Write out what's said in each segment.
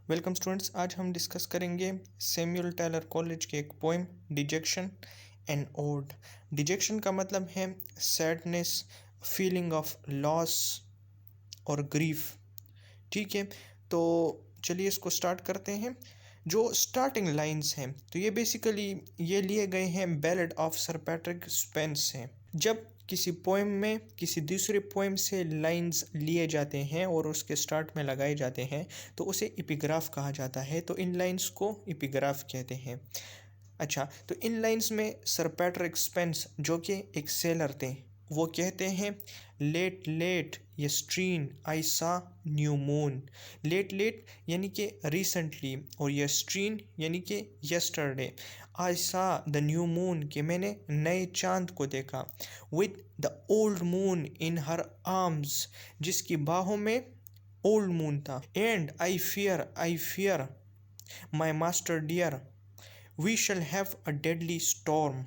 Welcome students. आज हम discuss करेंगे सैमुअल टायलर कॉलेज के एक poem dejection and ode. Dejection का मतलब है सैडनेस, फीलिंग ऑफ लॉस और ग्रीफ। ठीक है, तो चलिए इसको स्टार्ट करते हैं। जो स्टार्टिंग लाइंस हैं तो ये बेसिकली ये लिए गए हैं ballad of sir Patrick Spence से। जब किसी पोएम में किसी दूसरे पोएम से लाइंस लिए जाते हैं और उसके स्टार्ट में लगाए जाते हैं तो उसे एपिग्राफ कहा जाता है। तो इन लाइंस को एपिग्राफ कहते हैं। अच्छा, तो इन लाइंस में सर पैट्रिक स्पेंस जो कि एक सेलर थे वो कहते हैं, लेट लेट यस्ट्रीन आई सा न्यू मून। लेट लेट यानी कि रिसेंटली और यस्ट्रीन यानी कि यस्टरडे। आई सा द न्यू मून कि मैंने नए चांद को देखा। With the old moon in her arms जिसकी बाहों में ओल्ड मून था। And I fear my master dear we shall have a deadly storm.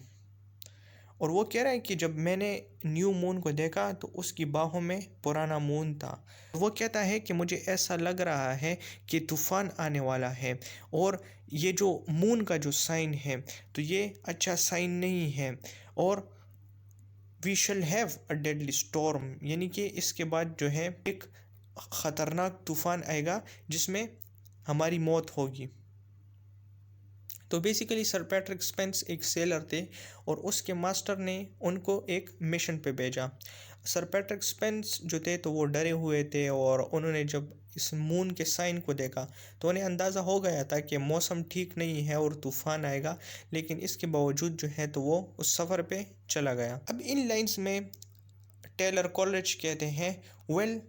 और वो कह रहा है कि जब मैंने न्यू मून को देखा तो उसकी बाहों में पुराना मून था। वो कहता है कि मुझे ऐसा लग रहा है कि तूफान आने वाला है और ये जो मून का जो साइन है तो ये अच्छा साइन नहीं है। और we shall have a deadly storm यानी कि इसके बाद जो है एक ख़तरनाक तूफान आएगा जिसमें हमारी मौत होगी। तो बेसिकली सर पैट्रिक स्पेंस एक सेलर थे और उसके मास्टर ने उनको एक मिशन पे भेजा। सर पैट्रिक स्पेंस जो थे तो वो डरे हुए थे और उन्होंने जब इस मून के साइन को देखा तो उन्हें अंदाज़ा हो गया था कि मौसम ठीक नहीं है और तूफ़ान आएगा, लेकिन इसके बावजूद जो है तो वो उस सफ़र पे चला गया। अब इन लाइंस में टेलर कॉलेज कहते हैं, वेल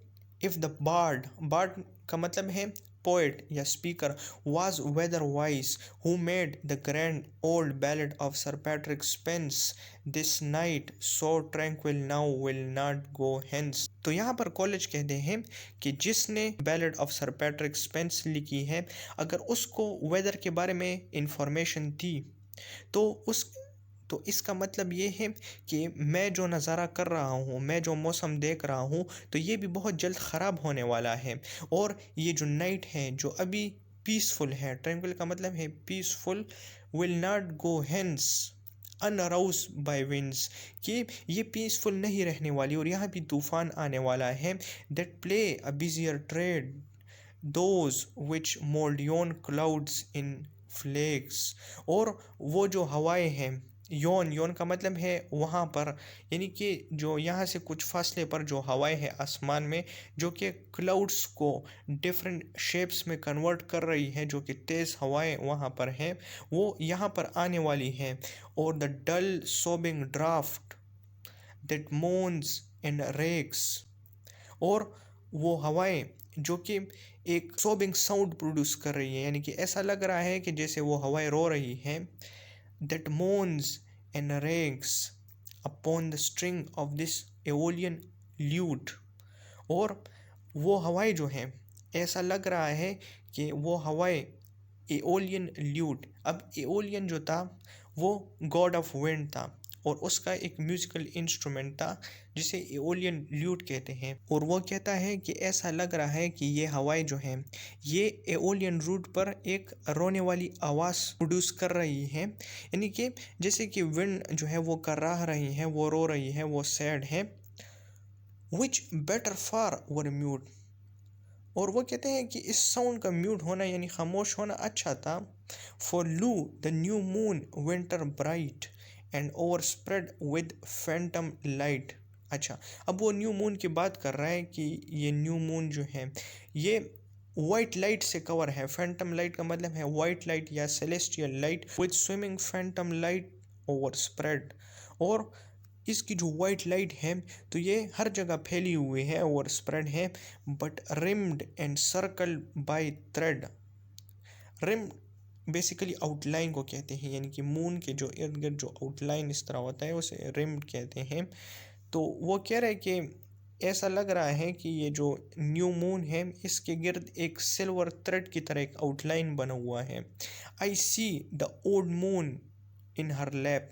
इफ़ द बार्ड का मतलब है पोएट या speaker, was weather wise who made the grand old ballad of Sir Patrick Spence this night so tranquil now will not go hence। तो यहाँ पर कॉलेज कहते हैं कि जिसने ballad of sir Patrick Spence लिखी है, अगर उसको वेदर के बारे में इंफॉर्मेशन थी तो इसका मतलब ये है कि मैं जो नज़ारा कर रहा हूँ, मैं जो मौसम देख रहा हूँ तो ये भी बहुत जल्द ख़राब होने वाला है। और ये जो नाइट है जो अभी पीसफुल है, ट्रैंक्विल का मतलब है peaceful, will not go hence unroused by winds कि ये पीसफुल नहीं रहने वाली और यहाँ भी तूफ़ान आने वाला है। That play a busier trade those which mould yon clouds in flakes. और वो जो हवाएं हैं, योन का मतलब है वहाँ पर, यानी कि जो यहाँ से कुछ फासले पर जो हवाएं हैं आसमान में जो कि क्लाउड्स को डिफरेंट शेप्स में कन्वर्ट कर रही हैं, जो कि तेज़ हवाएं वहाँ पर हैं, वो यहाँ पर आने वाली हैं। और the dull sobbing draft that moans and rakes. और वो हवाएं जो कि एक सोबिंग साउंड प्रोड्यूस कर रही है, यानी कि ऐसा लग रहा है कि जैसे वो हवाएं रो रही हैं। that moans and ranks upon the string of this Aeolian lute। और वो हवाएं जो हैं ऐसा लग रहा है कि वो हवाएं एओलियन ल्यूट। अब एओलियन जो था वो गॉड ऑफ विंड था और उसका एक म्यूजिकल इंस्ट्रूमेंट था जिसे एओलियन ल्यूट कहते हैं। और वो कहता है कि ऐसा लग रहा है कि ये हवाएं जो हैं ये एओलियन रूट पर एक रोने वाली आवाज़ प्रोड्यूस कर रही हैं, यानी कि जैसे कि विंड जो है वो कराह रही है, वो रो रही है, वो सैड है। विच बेटर फार वर म्यूट। और वो कहते हैं कि इस साउंड का म्यूट होना यानी खामोश होना अच्छा था। फॉर लू the new moon winter bright and over spread with Phantom light. अच्छा, अब वो न्यू मून की बात कर रहा है कि ये न्यू मून जो है ये वाइट लाइट से कवर है। फैंटम लाइट का मतलब है वाइट लाइट या celestial light with swimming Phantom light over spread. और इसकी जो वाइट लाइट है तो ये हर जगह फैली हुई है और स्प्रेड है, but rimmed and circle by thread. Rimmed basically outline को कहते हैं, यानी कि मून के जो इर्द गिर्द जो आउटलाइन इस तरह होता है उसे रिम्ड कहते हैं। तो वो कह रहे हैं कि ऐसा लग रहा है कि ये जो न्यू मून है इसके गिर्द एक सिल्वर थ्रेड की तरह एक आउटलाइन बना हुआ है। I see the old moon in her lap.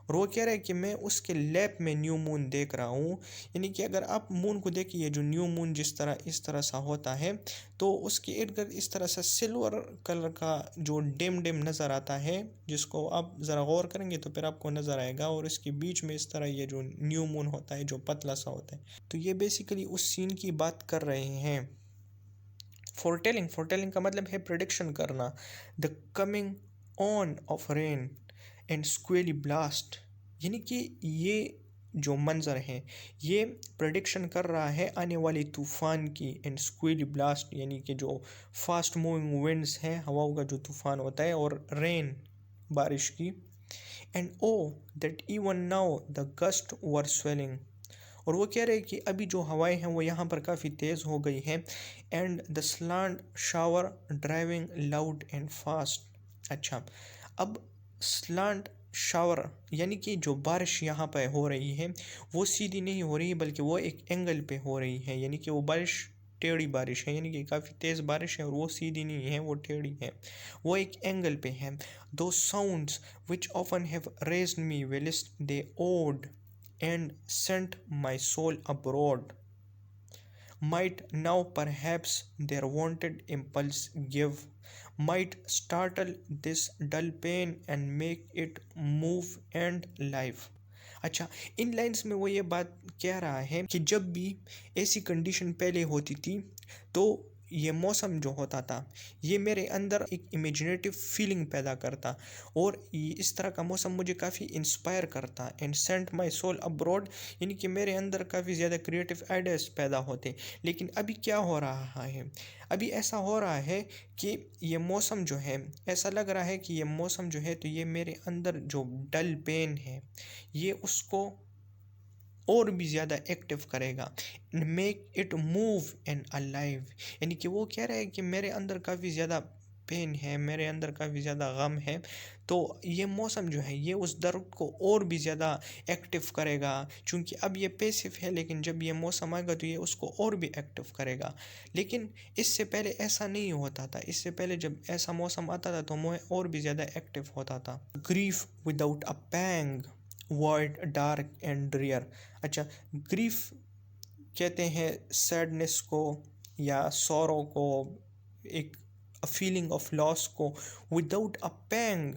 और वो कह रहा है कि मैं उसके लैब में न्यू मून देख रहा हूँ। यानी कि अगर आप मून को देखिए, जो न्यू मून जिस तरह इस तरह सा होता है, तो उसके इर्द गिर्द इस तरह से सिल्वर कलर का जो डिम डिम नज़र आता है, जिसको आप ज़रा गौर करेंगे तो फिर आपको नज़र आएगा। और इसके बीच में इस तरह ये जो न्यू मून होता है जो पतला सा होता है, तो ये बेसिकली उस सीन की बात कर रहे हैं। फोरटेलिंग, फोरटेलिंग का मतलब है प्रिडिक्शन करना। The coming on of rain and squally blast, यानी कि ये जो मंजर है ये प्रिडिक्शन कर रहा है आने वाले तूफ़ान की। एंड स्क्वेली ब्लास्ट यानी कि जो फास्ट मूविंग विंड्स हैं, हवाओं का जो तूफ़ान होता है, और रेन बारिश की। And O that even now the gust were swelling, और वो कह रहे हैं कि अभी जो हवाएं हैं वो यहाँ पर काफ़ी तेज़ हो गई हैं। And the slant shower driving loud and fast. अच्छा, अब स्लांट शावर यानी कि जो बारिश यहाँ पर हो रही है वो सीधी नहीं हो रही, बल्कि वो एक एंगल पे हो रही है। यानी कि वो बारिश टेढ़ी बारिश है, यानी कि काफ़ी तेज़ बारिश है और वो सीधी नहीं है, वो टेढ़ी है, वो एक एंगल पे है। दो sounds which often have raised me whilst they awed and sent my soul abroad might now perhaps their wanted impulse give, might startle this dull pain and make it move and live। अच्छा, इन lines में वो ये बात कह रहा है कि जब भी ऐसी कंडीशन पहले होती थी तो ये मौसम जो होता था ये मेरे अंदर एक इमेजिनेटिव फीलिंग पैदा करता, और ये इस तरह का मौसम मुझे काफ़ी इंस्पायर करता। And sent my soul abroad, यानी कि मेरे अंदर काफ़ी ज़्यादा क्रिएटिव आइडियाज़ पैदा होते। लेकिन अभी क्या हो रहा है, अभी ऐसा हो रहा है कि ये मौसम जो है, ऐसा लग रहा है कि ये मौसम जो है तो ये मेरे अंदर जो डल पेन है ये उसको और भी ज़्यादा एक्टिव करेगा। Make it move and alive, यानी कि वो कह रहा है कि मेरे अंदर काफ़ी ज़्यादा पेन है, मेरे अंदर काफ़ी ज़्यादा गम है, तो ये मौसम जो है ये उस दर्द को और भी ज़्यादा एक्टिव करेगा। क्योंकि अब ये पैसिव है, लेकिन जब ये मौसम आएगा तो ये उसको और भी एक्टिव करेगा। लेकिन इससे पहले ऐसा नहीं होता था, इससे पहले जब ऐसा मौसम आता था तो मैं और भी ज़्यादा एक्टिव होता था। Grief without a pang void dark and drear. अच्छा, ग्रीफ कहते हैं सैडनेस को या सॉरो को, एक फीलिंग ऑफ लॉस को। विदाउट अ पैंग,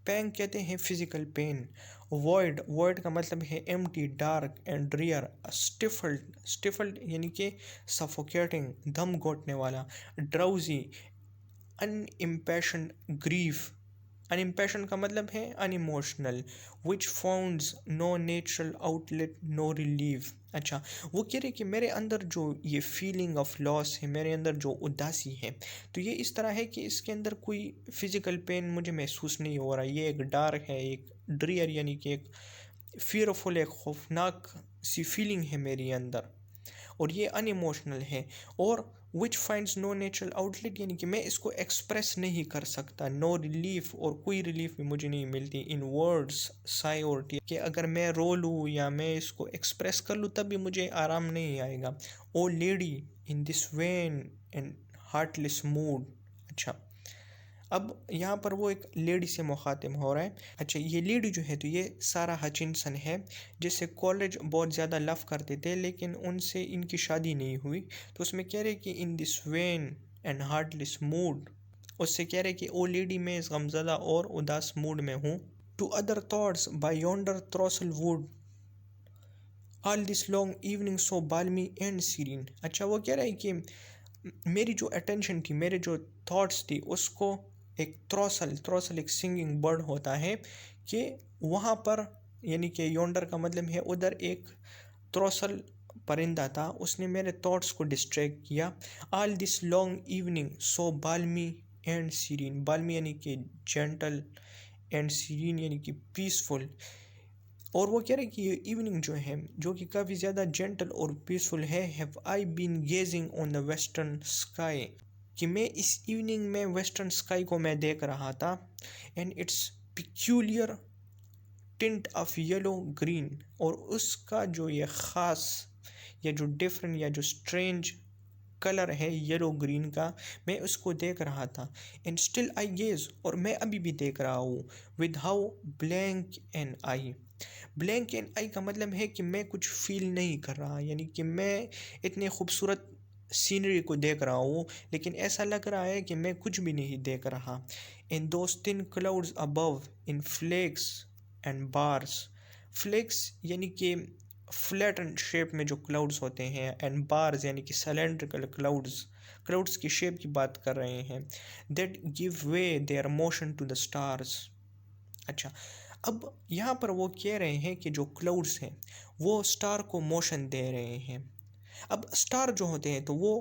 पैंग कहते हैं फिजिकल पेन। वॉइड, वॉइड का मतलब है एम्प्टी, डार्क एंड ड्रियर। स्टिफल्ड, स्टिफल्ड यानी कि सफोकेटिंग, दम घोटने वाला। ड्राउजी, अनइम्पैशन्ड ग्रीफ, अनइम्पैशन का मतलब है unemotional. Which founds no natural outlet no relief. अच्छा, वो कह रहे कि मेरे अंदर जो ये फीलिंग ऑफ लॉस है, मेरे अंदर जो उदासी है, तो ये इस तरह है कि इसके अंदर कोई फिजिकल पेन मुझे महसूस नहीं हो रहा। ये एक डार्क है, एक ड्रियर यानी कि एक फियरफुल, एक खौफनाक सी फीलिंग है मेरे अंदर, और ये अनइमोशनल है। और विच फाइंड्स नो नेचुरल आउटलेट, यानी कि मैं इसको एक्सप्रेस नहीं कर सकता। नो रिलीफ, और कोई रिलीफ भी मुझे नहीं मिलती। इन वर्ड्स साई और टी, कि अगर मैं रो लूँ या मैं इसको एक्सप्रेस कर लूँ तब भी मुझे आराम नहीं आएगा। O lady in this wan and heartless mood. अच्छा, अब यहाँ पर वो एक लेडी से मुखातिब हो रहा है। अच्छा, ये लेडी जो है तो ये सारा हचिनसन है, जिससे कॉलेज बहुत ज़्यादा लव करते थे लेकिन उनसे इनकी शादी नहीं हुई। तो उसमें कह रहे कि इन this wan and heartless mood, उससे कह रहे कि ओ लेडी मैं इस गमज़दा और उदास मूड में हूँ। To other thoughts by yonder throstle wooed all this long evening so balmy and serene. अच्छा, वो कह रहा है कि मेरी जो अटेंशन थी, मेरे जो थॉट्स थी, उसको एक थ्रोसल, थ्रोसल एक सिंगिंग बर्ड होता है, कि वहाँ पर, यानी कि योंडर का मतलब है उधर, एक थ्रोसल परिंदा था, उसने मेरे थॉट्स को डिस्ट्रैक्ट किया। All this long evening so balmy and serene, balmy यानी कि जेंटल एंड सीरीन यानी कि पीसफुल। और वो कह रहे कि ये इवनिंग जो है जो कि काफ़ी ज़्यादा जेंटल और पीसफुल है। Have I been gazing on the western sky, कि मैं इस इवनिंग में वेस्टर्न स्काई को मैं देख रहा था। And it's peculiar tint of yellow green, और उसका जो ये ख़ास या जो डिफरेंट या जो स्ट्रेंज कलर है येलो ग्रीन का, मैं उसको देख रहा था। एंड स्टिल आई गेज, और मैं अभी भी देख रहा हूँ। With how blank an eye, blank and eye का मतलब है कि मैं कुछ फील नहीं कर रहा, यानी कि मैं इतने खूबसूरत सीनरी को देख रहा हूँ लेकिन ऐसा लग रहा है कि मैं कुछ भी नहीं देख रहा। In those thin clouds above in flakes and bars, flakes यानी कि फ्लैटन शेप में जो क्लाउड्स होते हैं, एंड बार्स यानी कि सिलेंड्रिकल क्लाउड्स, क्लाउड्स की शेप की बात कर रहे हैं। That give away their motion to the stars. अच्छा, अब यहाँ पर वो कह रहे हैं कि जो क्लाउड्स हैं वो स्टार को मोशन दे रहे हैं। अब स्टार जो होते हैं तो वो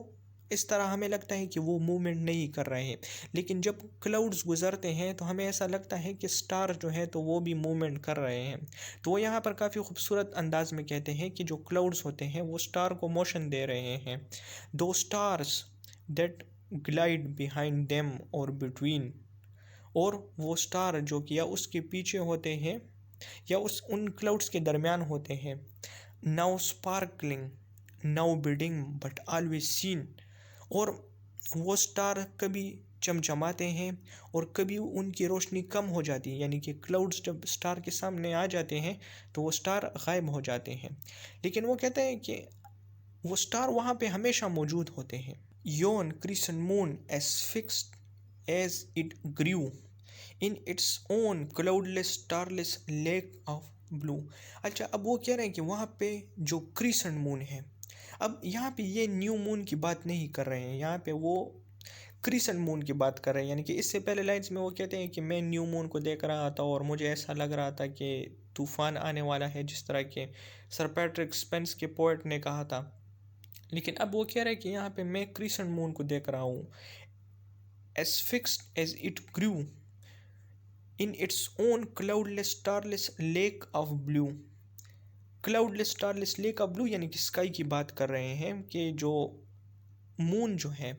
इस तरह हमें लगता है कि वो मूवमेंट नहीं कर रहे हैं, लेकिन जब क्लाउड्स गुजरते हैं तो हमें ऐसा लगता है कि स्टार जो है तो वो भी मूवमेंट कर रहे हैं। तो वो यहाँ पर काफ़ी खूबसूरत अंदाज में कहते हैं कि जो क्लाउड्स होते हैं वो स्टार को मोशन दे रहे हैं। दो stars that glide behind them और बिटवीन, और वो स्टार जो कि या उसके पीछे होते हैं या उस उन क्लाउड्स के दरमियान होते हैं। Now sparkling, now bidding but always seen, और वो स्टार कभी चमचमाते हैं और कभी उनकी रोशनी कम हो जाती है, यानी कि क्लाउड्स जब स्टार के सामने आ जाते हैं तो वो स्टार गायब हो जाते हैं, लेकिन वो कहते हैं कि वो स्टार वहाँ पे हमेशा मौजूद होते हैं। Yon crescent moon as fixed as it grew in its own cloudless starless lake of blue. अच्छा, अब वो कह रहे हैं कि वहाँ पे जो क्रिसेंट मून है, अब यहाँ पे ये न्यू मून की बात नहीं कर रहे हैं, यहाँ पे वो क्रिसेंट मून की बात कर रहे हैं। यानी कि इससे पहले लाइन्स में वो कहते हैं कि मैं न्यू मून को देख रहा था और मुझे ऐसा लग रहा था कि तूफान आने वाला है, जिस तरह के सर पैट्रिक स्पेंस के पोएट ने कहा था। लेकिन अब वो कह रहे हैं कि यहाँ पे मैं क्रिसेंट मून को देख रहा हूँ। As fixed as it grew in its own cloudless starless lake of blue. Cloudless starless lake of blue यानी कि स्काई की बात कर रहे हैं कि जो मून जो है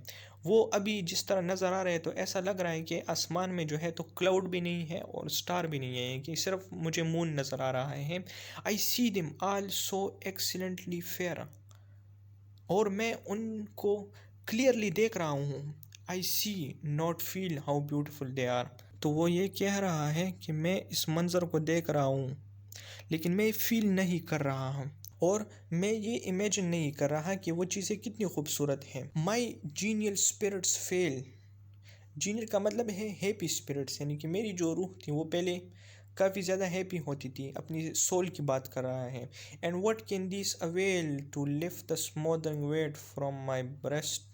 वो अभी जिस तरह नज़र आ रहे हैं तो ऐसा लग रहा है कि आसमान में जो है तो क्लाउड भी नहीं है और स्टार भी नहीं है, कि सिर्फ मुझे मून नज़र आ रहा है। आई सी दिम ऑल सो एक्सीलेंटली फेयर, और मैं उनको क्लियरली देख रहा हूँ। I see not feel how beautiful they are, तो वो ये कह रहा है कि मैं इस मंज़र को देख रहा हूँ लेकिन मैं फील नहीं कर रहा हूँ और मैं ये इमेजिन नहीं कर रहा कि वो चीज़ें कितनी खूबसूरत हैं। माई जीनियल स्पिरिट्स फेल, जीनियल का मतलब है हैप्पी स्पिरिट्स, यानी कि मेरी जो रूह थी वो पहले काफ़ी ज़्यादा हैप्पी होती थी, अपनी सोल की बात कर रहा है। And what can this avail to lift the smothering weight from my breast,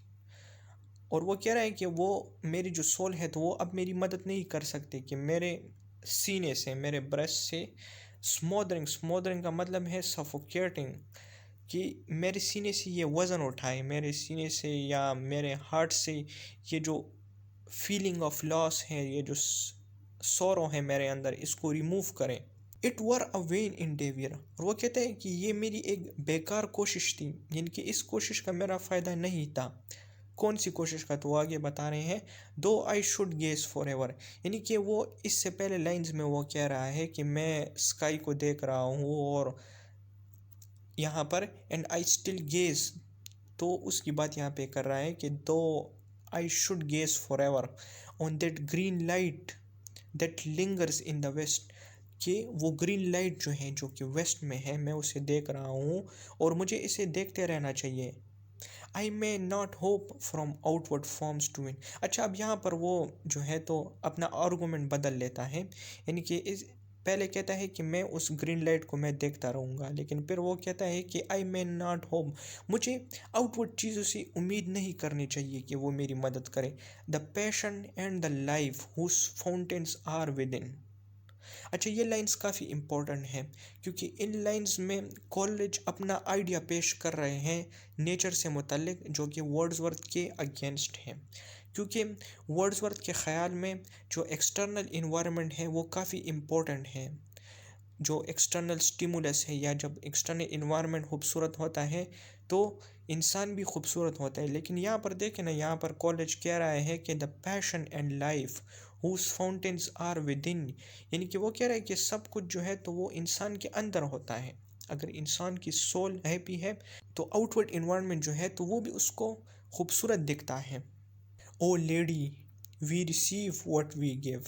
और वो कह रहा है कि वो मेरी जो सोल है तो वो अब मेरी मदद नहीं कर सकती कि मेरे सीने से, मेरे ब्रेस्ट से स्मोदरिंग, स्मोदरिंग का मतलब है सफोकेटिंग, कि मेरे सीने से ये वज़न उठाए, मेरे सीने से या मेरे हार्ट से ये जो फीलिंग ऑफ लॉस है, ये जो सोरो है मेरे अंदर, इसको रिमूव करें। इट वर अ वेन इंडेवियर, और वो कहते हैं कि ये मेरी एक बेकार कोशिश थी, यानी कि इस कोशिश का मेरा फ़ायदा नहीं था। कौन सी कोशिश का, तो आगे बता रहे हैं। दो I should gaze for ever, यानी कि वो इससे पहले लाइंस में वो कह रहा है कि मैं स्काई को देख रहा हूँ और यहाँ पर एंड आई स्टिल गेज, तो उसकी बात यहाँ पे कर रहा है कि though I should gaze for ever on that green light that lingers in the west, कि वो ग्रीन लाइट जो है जो कि वेस्ट में है मैं उसे देख रहा हूँ और मुझे इसे देखते रहना चाहिए। I may not hope from outward forms to win. अच्छा, अब यहाँ पर वो जो है तो अपना आर्गूमेंट बदल लेता है, यानी कि इस पहले कहता है कि मैं उस ग्रीन लाइट को मैं देखता रहूँगा, लेकिन फिर वो कहता है कि आई मे नॉट होप, मुझे आउटवर्ड चीज़ों से उम्मीद नहीं करनी चाहिए कि वो मेरी मदद करे। The passion and the life whose fountains are within इन। अच्छा, ये लाइंस काफ़ी इम्पोर्टेंट हैं क्योंकि इन लाइंस में कॉलेज अपना आइडिया पेश कर रहे हैं नेचर से मुतल्लिक, जो कि वर्ड्सवर्थ के अगेंस्ट है, क्योंकि वर्ड्सवर्थ के ख़्याल में जो एक्सटर्नल इन्वायरमेंट है वो काफ़ी इम्पोर्टेंट है। जो एक्सटर्नल स्टिमुलस है या जब एक्सटर्नल इन्वायरमेंट खूबसूरत होता है तो इंसान भी खूबसूरत होता है, लेकिन यहाँ पर देखें ना, यहाँ पर कॉलेज कह रहा है कि the passion and life whose fountains are within इन, यानी कि वो कह रहा है कि सब कुछ जो है तो वो इंसान के अंदर होता है। अगर इंसान की सोल हैप्पी है तो आउटवर्ड इन्वायरमेंट जो है तो वो भी उसको खूबसूरत दिखता है। O lady we receive what we give.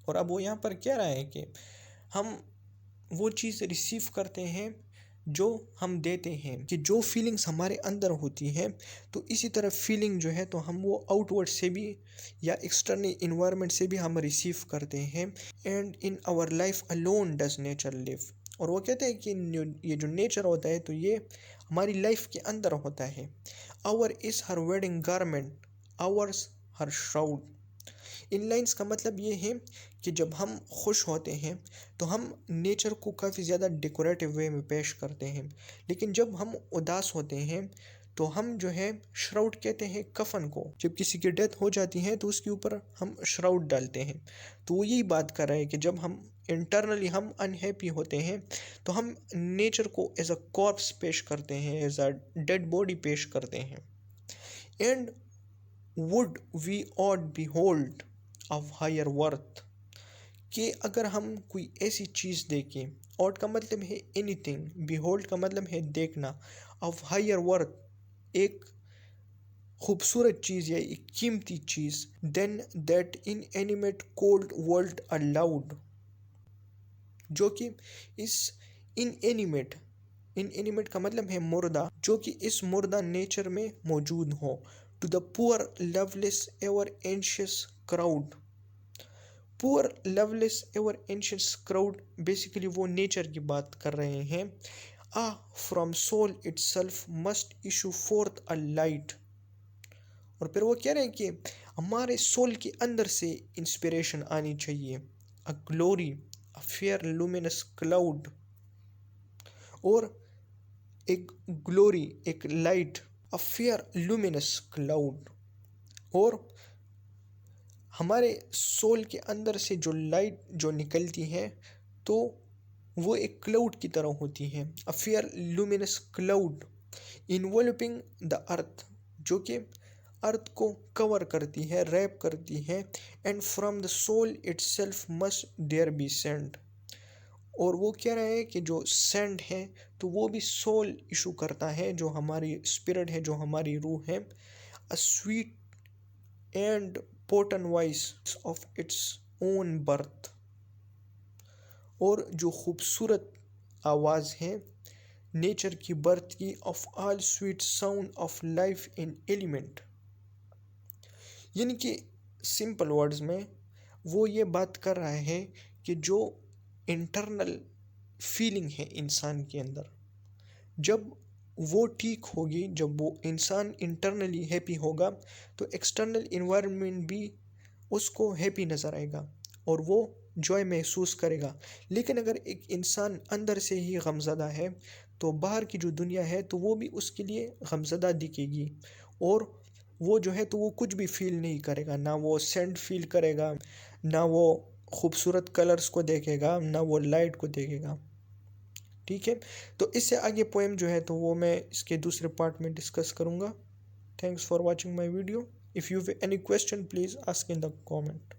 और अब वो यहाँ पर कह रहा है कि हम वो चीज़ रिसीव करते हैं जो हम देते हैं, कि जो फीलिंग्स हमारे अंदर होती हैं तो इसी तरह फीलिंग जो है तो हम वो आउटवर्ड से भी या एक्सटर्नल इन्वायरमेंट से भी हम रिसीव करते हैं। And in our life alone does nature live. और वो कहते हैं कि ये जो नेचर होता है तो ये हमारी लाइफ के अंदर होता है। Our is her wedding garment, hours her shroud. In lines का मतलब ये है कि जब हम खुश होते हैं तो हम नेचर को काफ़ी ज़्यादा डेकोरेटिव वे में पेश करते हैं, लेकिन जब हम उदास होते हैं तो हम जो है श्राउड कहते हैं कफन को। जब किसी की डेथ हो जाती है तो उसके ऊपर हम श्राउड डालते हैं। तो वो यही बात कर रहा है कि जब हम इंटरनली हम अनहैप्पी होते हैं तो हम नेचर को एज अ कॉर्प्स पेश करते हैं, एज अ डेड बॉडी पेश करते हैं। And would we aught behold of higher worth, कि अगर हम कोई ऐसी चीज़ देखें, ऑट का मतलब है एनीथिंग, behold का मतलब है देखना, of higher worth एक खूबसूरत चीज़ या एक कीमती चीज़, then that inanimate cold world allowed, जो कि इस इनएनिमेट, इनएनिमेट का मतलब है मुर्दा, जो कि इस मुर्दा नेचर में मौजूद हो। To the poor loveless ever anxious crowd. Poor loveless ever anxious crowd basically वो नेचर की बात कर रहे हैं। Ah from soul itself must issue forth a light. और फिर वो कह रहे हैं कि हमारे सोल के अंदर से इंस्पिरेशन आनी चाहिए। A glory, a fair luminous cloud. और एक ग्लोरी, एक light, a fair luminous cloud. और हमारे सोल के अंदर से जो लाइट जो निकलती है तो वो एक क्लाउड की तरह होती है। अ fair luminous cloud involving the earth, जो कि अर्थ को कवर करती है, रैप करती है। And from the soul itself must there be send. और वो कह रहा है कि जो सेंड है तो वो भी सोल इशू करता है, जो हमारी स्पिरिट है, जो हमारी रूह है। A sweet and potent voice of its own birth. और जो खूबसूरत आवाज़ है नेचर की बर्थ की, of all sweet sound of life in element. यानी कि सिंपल वर्ड्स में वो ये बात कर रहा है कि जो इंटरनल फीलिंग है इंसान के अंदर, जब वो ठीक होगी, जब वो इंसान इंटरनली हैप्पी होगा तो एक्सटर्नल इन्वायरमेंट भी उसको हैप्पी नज़र आएगा और वो जॉय महसूस करेगा। लेकिन अगर एक इंसान अंदर से ही गमज़दा है तो बाहर की जो दुनिया है तो वो भी उसके लिए गमज़दा दिखेगी, और वो जो है तो वो कुछ भी फील नहीं करेगा, ना वो सेंट फील करेगा, ना वो खूबसूरत कलर्स को देखेगा, ना वो लाइट को देखेगा। ठीक है, तो इससे आगे पोएम जो है तो वो मैं इसके दूसरे पार्ट में डिस्कस करूँगा। Thanks for watching my video. If you have any question please ask in the comment.